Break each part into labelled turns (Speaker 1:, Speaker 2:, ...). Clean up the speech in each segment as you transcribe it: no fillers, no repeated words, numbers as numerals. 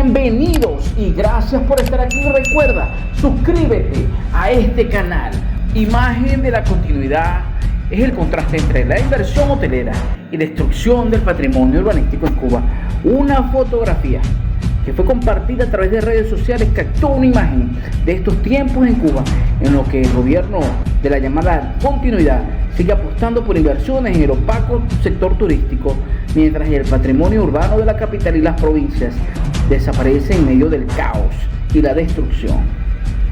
Speaker 1: Bienvenidos y gracias por estar aquí. Recuerda, suscríbete a este canal. Imagen de la continuidad es el contraste entre la inversión hotelera y destrucción del patrimonio urbanístico en Cuba. Una fotografía que fue compartida a través de redes sociales captó una imagen de estos tiempos en Cuba, en lo que el gobierno de la llamada continuidad sigue apostando por inversiones en el opaco sector turístico, mientras el patrimonio urbano de la capital y las provincias desaparece en medio del caos y la destrucción.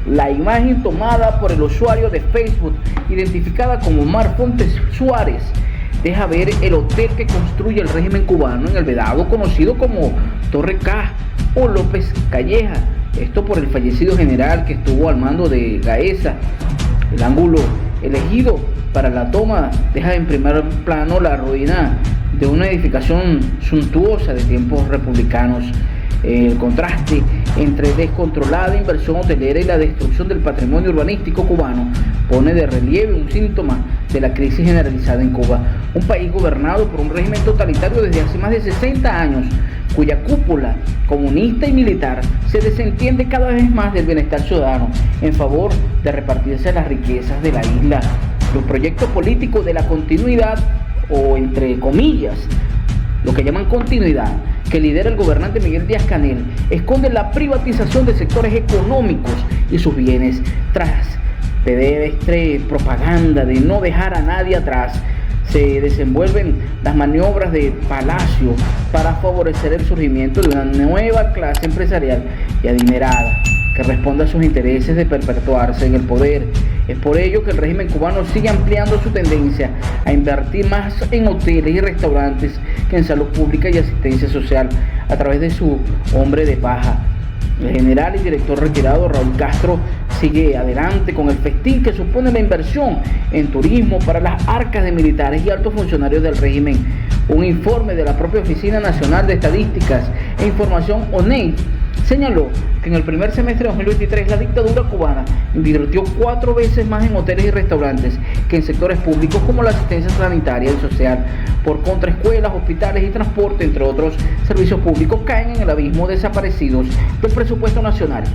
Speaker 1: La imagen tomada por el usuario de Facebook, identificada como Omar Fontes Suárez, deja ver el hotel que construye el régimen cubano en el Vedado, conocido como Torre K o López Calleja. Esto por el fallecido general que estuvo al mando de Gaesa. El ángulo elegido para la toma deja en primer plano la ruina de una edificación suntuosa de tiempos republicanos. El contraste entre descontrolada inversión hotelera y la destrucción del patrimonio urbanístico cubano pone de relieve un síntoma de la crisis generalizada en Cuba, un país gobernado por un régimen totalitario desde hace más de 60 años, cuya cúpula comunista y militar se desentiende cada vez más del bienestar ciudadano en favor de repartirse las riquezas de la isla. Los proyectos políticos de la continuidad, o entre comillas, lo que llaman continuidad, que lidera el gobernante Miguel Díaz-Canel, esconde la privatización de sectores económicos y sus bienes tras pedestre propaganda de no dejar a nadie atrás. Se desenvuelven las maniobras de Palacio para favorecer el surgimiento de una nueva clase empresarial y adinerada que responda a sus intereses de perpetuarse en el poder. Es por ello que el régimen cubano sigue ampliando su tendencia a invertir más en hoteles y restaurantes que en salud pública y asistencia social a través de su hombre de paja. El general y director retirado Raúl Castro sigue adelante con el festín que supone la inversión en turismo para las arcas de militares y altos funcionarios del régimen. Un informe de la propia Oficina Nacional de Estadísticas e Información, ONEI, señaló que en el primer semestre de 2023 la dictadura cubana invirtió 4 veces más en hoteles y restaurantes que en sectores públicos como la asistencia sanitaria y social. Por contra, escuelas, hospitales y transporte, entre otros servicios públicos, caen en el abismo desaparecidos del presupuesto nacional,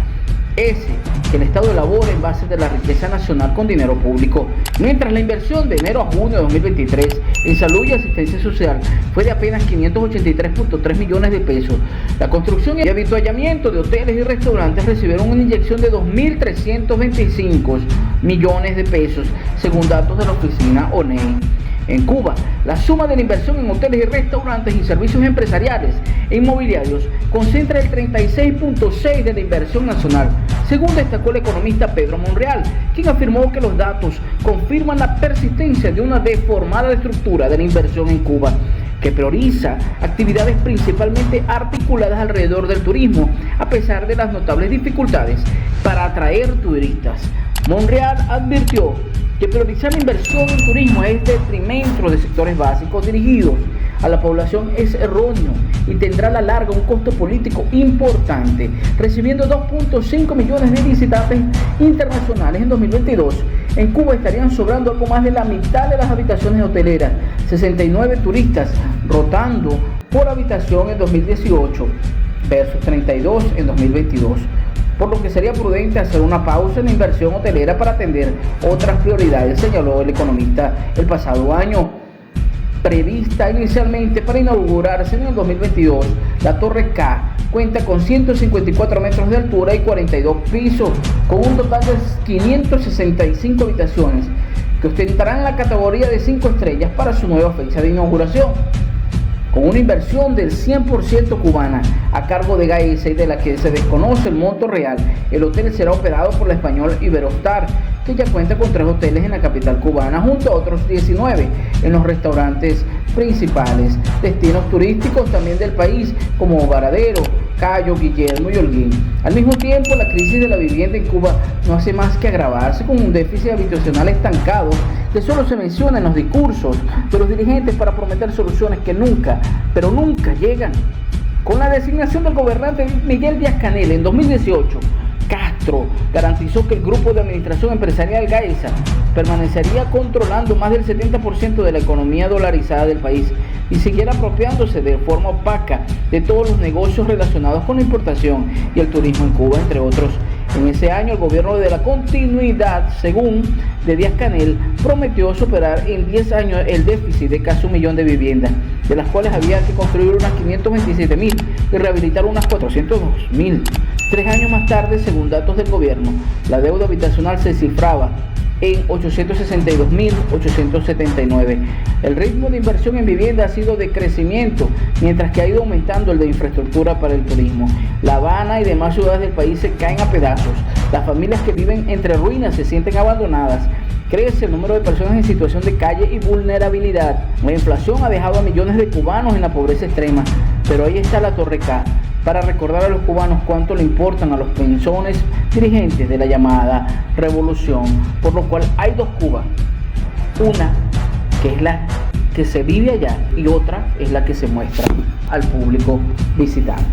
Speaker 1: ese que el Estado elabora en base de la riqueza nacional con dinero público, mientras la inversión de enero a junio de 2023 en salud y asistencia social fue de apenas 583.3 millones de pesos. La construcción y avituallamiento de hoteles y restaurantes recibieron una inyección de 2.325 millones de pesos, según datos de la oficina ONEI. En Cuba, la suma de la inversión en hoteles y restaurantes y servicios empresariales e inmobiliarios concentra el 36.6% de la inversión nacional, según destacó el economista Pedro Monreal, quien afirmó que los datos confirman la persistencia de una deformada estructura de la inversión en Cuba, que prioriza actividades principalmente articuladas alrededor del turismo, a pesar de las notables dificultades para atraer turistas. Monreal advirtió que priorizar la inversión en turismo es detrimento de sectores básicos dirigidos a la población es erróneo y tendrá a la larga un costo político importante, recibiendo 2.5 millones de visitantes internacionales en 2022. En Cuba estarían sobrando algo más de la mitad de las habitaciones hoteleras, 69 turistas rotando por habitación en 2018 versus 32 en 2022. Por lo que sería prudente hacer una pausa en la inversión hotelera para atender otras prioridades, señaló el economista el pasado año. Prevista inicialmente para inaugurarse en el 2022, la Torre K cuenta con 154 metros de altura y 42 pisos, con un total de 565 habitaciones, que ostentarán la categoría de 5 estrellas para su nueva fecha de inauguración. Con una inversión del 100% cubana a cargo de Gaesa y de la que se desconoce el monto real, el hotel será operado por la español Iberostar, que ya cuenta con 3 hoteles en la capital cubana, junto a otros 19 en los restaurantes principales, destinos turísticos también del país, como Varadero, Cayo, Guillermo y Holguín. Al mismo tiempo, la crisis de la vivienda en Cuba no hace más que agravarse con un déficit habitacional estancado que solo se menciona en los discursos de los dirigentes para prometer soluciones que nunca, pero nunca llegan. Con la designación del gobernante Miguel Díaz-Canel en 2018, Castro ministro garantizó que el grupo de administración empresarial Gaesa permanecería controlando más del 70% de la economía dolarizada del país y siguiera apropiándose de forma opaca de todos los negocios relacionados con la importación y el turismo en Cuba, entre otros. En ese año, el gobierno de la continuidad, según de Díaz-Canel, prometió superar en 10 años el déficit de casi 1 millón de viviendas, de las cuales había que construir unas 527.000 y rehabilitar unas 402.000. 3 años más tarde, según datos del gobierno, la deuda habitacional se cifraba en 862.879. El ritmo de inversión en vivienda ha sido de crecimiento, mientras que ha ido aumentando el de infraestructura para el turismo. La Habana y demás ciudades del país se caen a pedazos. Las familias que viven entre ruinas se sienten abandonadas. Crece el número de personas en situación de calle y vulnerabilidad. La inflación ha dejado a millones de cubanos en la pobreza extrema, pero ahí está la Torre K, para recordar a los cubanos cuánto le importan a los pensones dirigentes de la llamada revolución, por lo cual hay 2 Cubas, una que es la que se vive allá y otra es la que se muestra al público visitante.